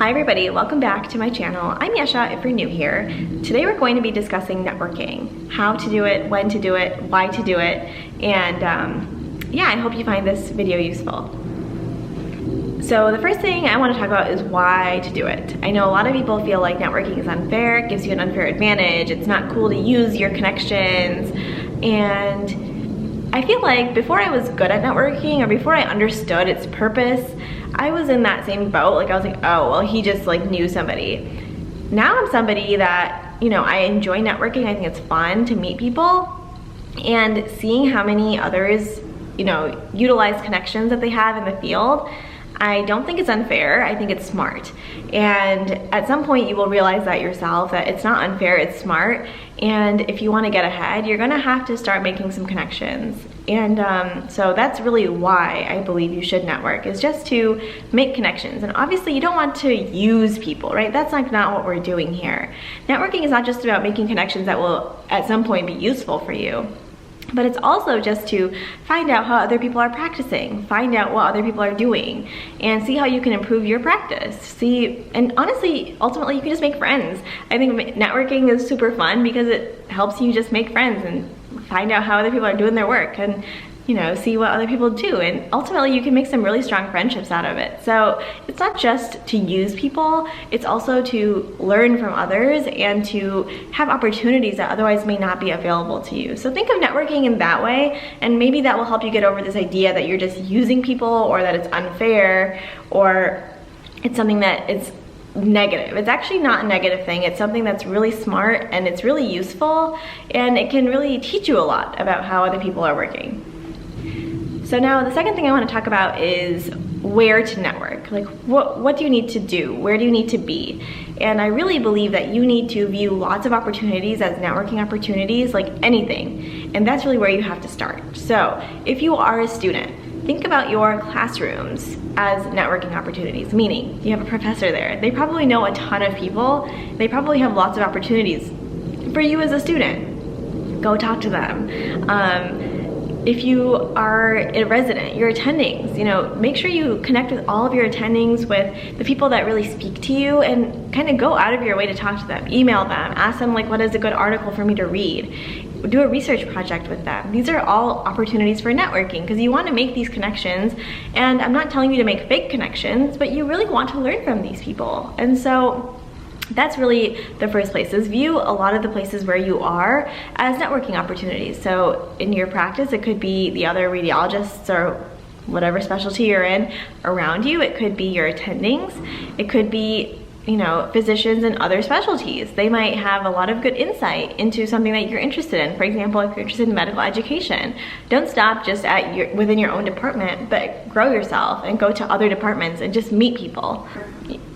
Hi everybody, welcome back to my channel. I'm Yesha if you're new here. Today we're going to be discussing networking, how to do it, when to do it, why to do it, and yeah, I hope you find this video useful. So the first thing I want to talk about is why to do it. I know a lot of people feel like networking is unfair, it gives you an unfair advantage, it's not cool to use your connections, and I feel like before I was good at networking or before I understood its purpose, I was in that same boat. Like I was like, oh, well, he just like knew somebody. Now I'm somebody that, I enjoy networking. I think it's fun to meet people, and seeing how many others, utilize connections that they have in the field, I don't think it's unfair. I think it's smart. And at some point you will realize that yourself, that it's not unfair, it's smart. And if you want to get ahead, you're gonna have to start making some connections. And so that's really why I believe you should network, is just to make connections. And obviously you don't want to use people, right? That's not what we're doing here. Networking is not just about making connections that will at some point be useful for you, but it's also just to find out how other people are practicing, find out what other people are doing, and see how you can improve your practice. And honestly, ultimately, you can just make friends. I think networking is super fun because it helps you just make friends and find out how other people are doing their work, and see what other people do, and ultimately you can make some really strong friendships out of it. So it's not just to use people, it's also to learn from others and to have opportunities that otherwise may not be available to you. So think of networking in that way, and maybe that will help you get over this idea that you're just using people, or that it's unfair, or it's something that it's negative. It's actually not a negative thing. It's something that's really smart, and it's really useful, and it can really teach you a lot about how other people are working. So now the second thing I want to talk about is where to network. Like what do you need to do? Where do you need to be? And I really believe that you need to view lots of opportunities as networking opportunities, like anything. And that's really where you have to start. So if you are a student, think about your classrooms as networking opportunities, meaning you have a professor there. They probably know a ton of people. They probably have lots of opportunities for you as a student. Go talk to them. If you are a resident, your attendings, make sure you connect with all of your attendings, with the people that really speak to you, and kind of go out of your way to talk to them. Email them, ask them like, what is a good article for me to read? Do a research project with them. These are all opportunities for networking, because you want to make these connections, and I'm not telling you to make fake connections, but you really want to learn from these people. And so that's really the first place, is view a lot of the places where you are as networking opportunities. So in your practice, it could be the other radiologists or whatever specialty you're in around you. It could be your attendings. It could be physicians and other specialties. They might have a lot of good insight into something that you're interested in. For example, if you're interested in medical education, don't stop just at within your own department, but grow yourself and go to other departments and just meet people.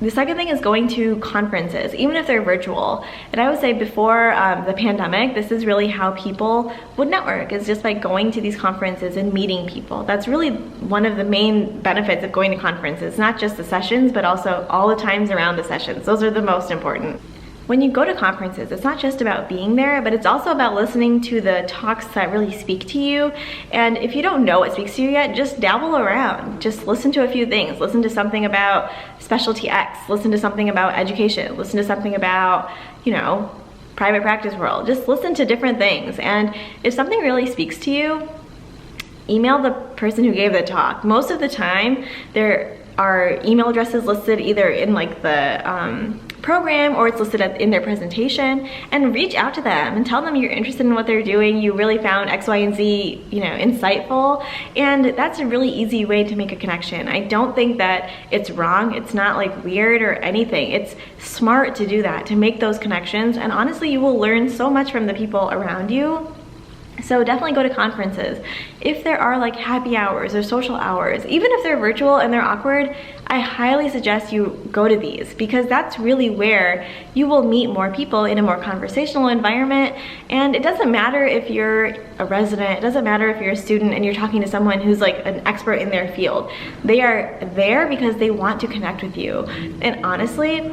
The second thing is going to conferences, even if they're virtual. And I would say before the pandemic, this is really how people would network, is just by going to these conferences and meeting people. That's really one of the main benefits of going to conferences, not just the sessions, but also all the times around the sessions. Those are the most important. When you go to conferences, it's not just about being there, but it's also about listening to the talks that really speak to you. And if you don't know what speaks to you yet, just dabble around. Just listen to a few things. Listen to something about specialty X. Listen to something about education. Listen to something about, private practice world. Just listen to different things. And if something really speaks to you, email the person who gave the talk. Most of the time, there are email addresses listed either in like the program, or it's listed in their presentation, and reach out to them and tell them you're interested in what they're doing. You really found X, Y, and Z, insightful, and that's a really easy way to make a connection. I don't think that it's wrong. It's not like weird or anything. It's smart to do that, to make those connections, and honestly, you will learn so much from the people around you. So definitely go to conferences. If there are like happy hours or social hours, even if they're virtual and they're awkward, I highly suggest you go to these, because that's really where you will meet more people in a more conversational environment. And it doesn't matter if you're a resident, it doesn't matter if you're a student and you're talking to someone who's like an expert in their field. They are there because they want to connect with you. And honestly,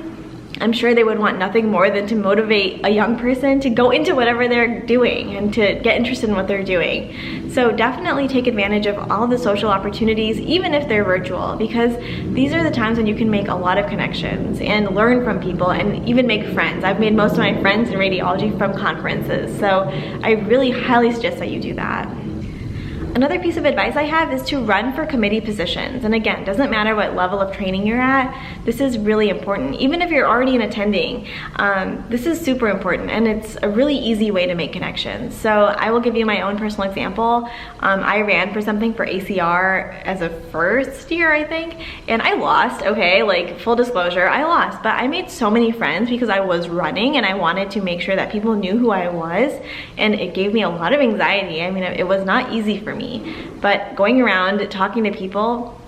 I'm sure they would want nothing more than to motivate a young person to go into whatever they're doing and to get interested in what they're doing. So definitely take advantage of all the social opportunities, even if they're virtual, because these are the times when you can make a lot of connections and learn from people and even make friends. I've made most of my friends in radiology from conferences, so I really highly suggest that you do that. Another piece of advice I have is to run for committee positions. And again, doesn't matter what level of training you're at, this is really important. Even if you're already an attending, this is super important, and it's a really easy way to make connections. So I will give you my own personal example. I ran for something for ACR as a first year, I think, and I lost, okay, like full disclosure, I lost, but I made so many friends because I was running and I wanted to make sure that people knew who I was, and it gave me a lot of anxiety. I mean, it was not easy for me. But going around talking to people,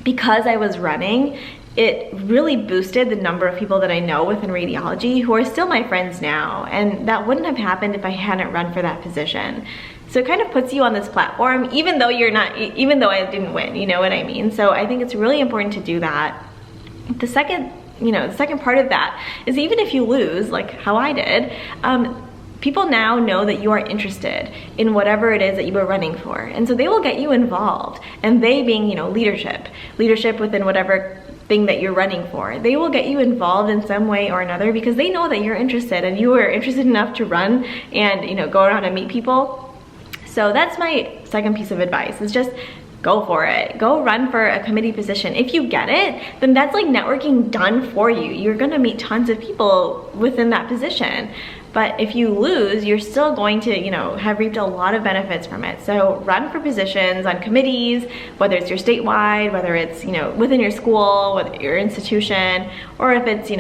because I was running, it really boosted the number of people that I know within radiology who are still my friends now, and that wouldn't have happened if I hadn't run for that position. So it kind of puts you on this platform, even though I didn't win, you know what I mean? So I think it's really important to do that. The second part of that is, even if you lose, like how I did, people now know that you are interested in whatever it is that you were running for. And so they will get you involved. And they being, leadership within whatever thing that you're running for. They will get you involved in some way or another because they know that you're interested and you are interested enough to run and, go around and meet people. So that's my second piece of advice, is just go for it. Go run for a committee position. If you get it, then that's like networking done for you. You're gonna meet tons of people within that position. But if you lose, you're still going to, have reaped a lot of benefits from it. So run for positions on committees, whether it's your statewide, whether it's, within your school, whether your institution, or if it's,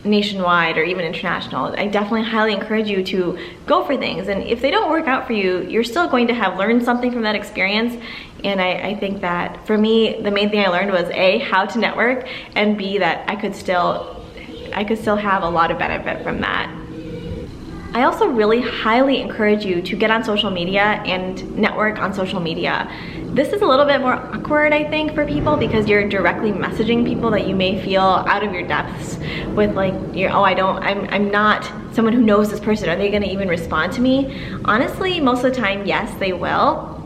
nationwide or even international. I definitely highly encourage you to go for things. And if they don't work out for you, you're still going to have learned something from that experience. And I think that for me, the main thing I learned was A, how to network, and B, that I could still have a lot of benefit from that. I also really highly encourage you to get on social media and network on social media. This is a little bit more awkward, I think, for people because you're directly messaging people that you may feel out of your depths with, like, I'm not someone who knows this person. Are they gonna even respond to me? Honestly, most of the time, yes, they will.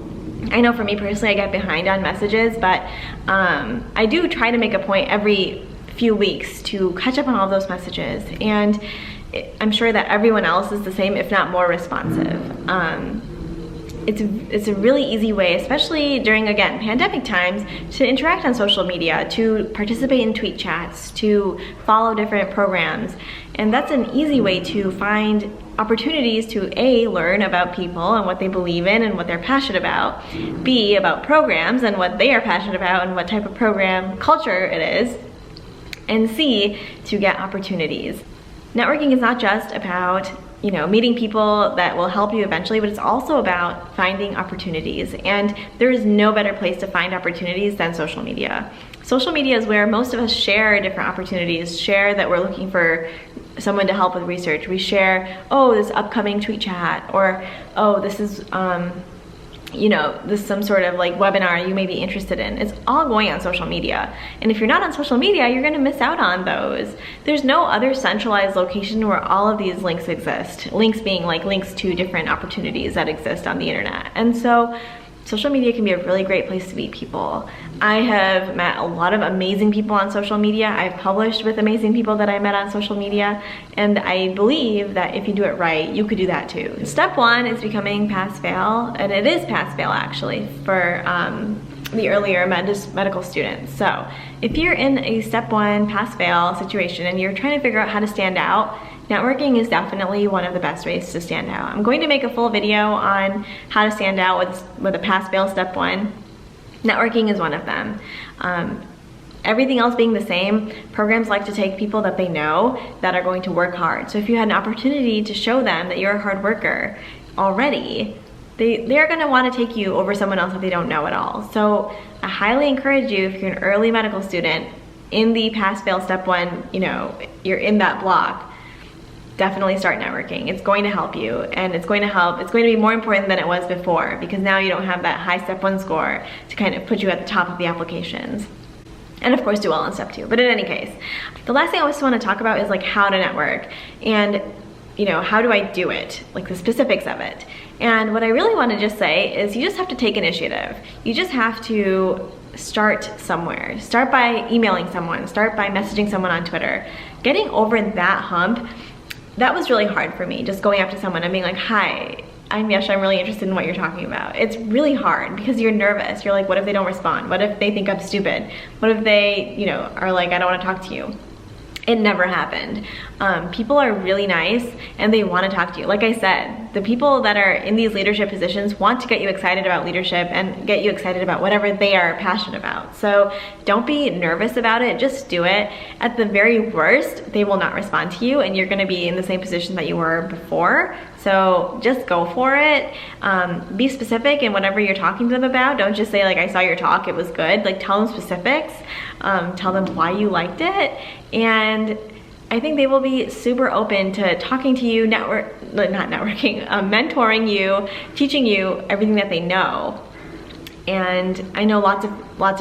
I know for me personally, I get behind on messages, but I do try to make a point every few weeks to catch up on all those messages, and I'm sure that everyone else is the same, if not more responsive. It's a really easy way, especially during, again, pandemic times, to interact on social media, to participate in tweet chats, to follow different programs, and that's an easy way to find opportunities to A, learn about people and what they believe in and what they're passionate about, B, about programs and what they are passionate about and what type of program culture it is, and C, to get opportunities. Networking is not just about, meeting people that will help you eventually, but it's also about finding opportunities. And there is no better place to find opportunities than social media. Social media is where most of us share different opportunities, share that we're looking for someone to help with research. We share, oh, this upcoming tweet chat, or, oh, this is, this is some sort of like webinar you may be interested in. It's all going on social media. And if you're not on social media, you're gonna miss out on those. There's no other centralized location where all of these links exist. Links being like links to different opportunities that exist on the internet. And so social media can be a really great place to meet people. I have met a lot of amazing people on social media. I've published with amazing people that I met on social media, and I believe that if you do it right, you could do that too. Step one is becoming pass-fail, and it is pass-fail actually for the earlier medical students. So if you're in a step one pass-fail situation and you're trying to figure out how to stand out, networking is definitely one of the best ways to stand out. I'm going to make a full video on how to stand out with a pass-fail step one. Networking is one of them. Everything else being the same, programs like to take people that they know that are going to work hard. So if you had an opportunity to show them that you're a hard worker already, they're gonna wanna take you over someone else that they don't know at all. So I highly encourage you, if you're an early medical student, in the pass-fail step one, you're in that block, definitely start networking. It's going to help you, and it's going to be more important than it was before, because now you don't have that high step one score to kind of put you at the top of the applications. And of course do well on step 2. But in any case, the last thing I just want to talk about is like how to network and, you know, how do I do it? Like the specifics of it. And what I really want to just say is you just have to take initiative. You just have to start somewhere. Start by emailing someone, start by messaging someone on Twitter. Getting over that hump, that was really hard for me, just going up to someone and being like, hi, I'm Yesha, I'm really interested in what you're talking about. It's really hard because you're nervous. You're like, what if they don't respond? What if they think I'm stupid? What if they, you know, are like, I don't want to talk to you? It never happened. People are really nice and they want to talk to you. Like I said, the people that are in these leadership positions want to get you excited about leadership and get you excited about whatever they are passionate about. So don't be nervous about it, just do it. At the very worst, they will not respond to you and you're gonna be in the same position that you were before. So just go for it. Be specific in whatever you're talking to them about. Don't just say like, I saw your talk, it was good. Like tell them specifics, tell them why you liked it. And I think they will be super open to talking to you, mentoring you, teaching you everything that they know. And I know lots of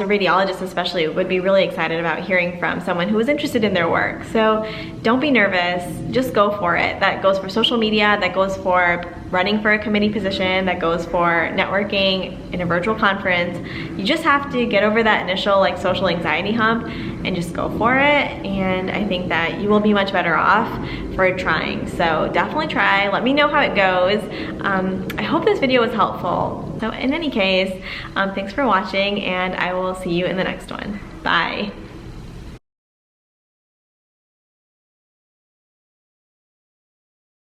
radiologists especially would be really excited about hearing from someone who is interested in their work. So don't be nervous, just go for it. That goes for social media, that goes for running for a committee position, that goes for networking in a virtual conference. You just have to get over that initial like social anxiety hump and just go for it. And I think that you will be much better off for trying. So definitely try, let me know how it goes. I hope this video was helpful. So in any case, thanks for watching and I will see you in the next one. Bye.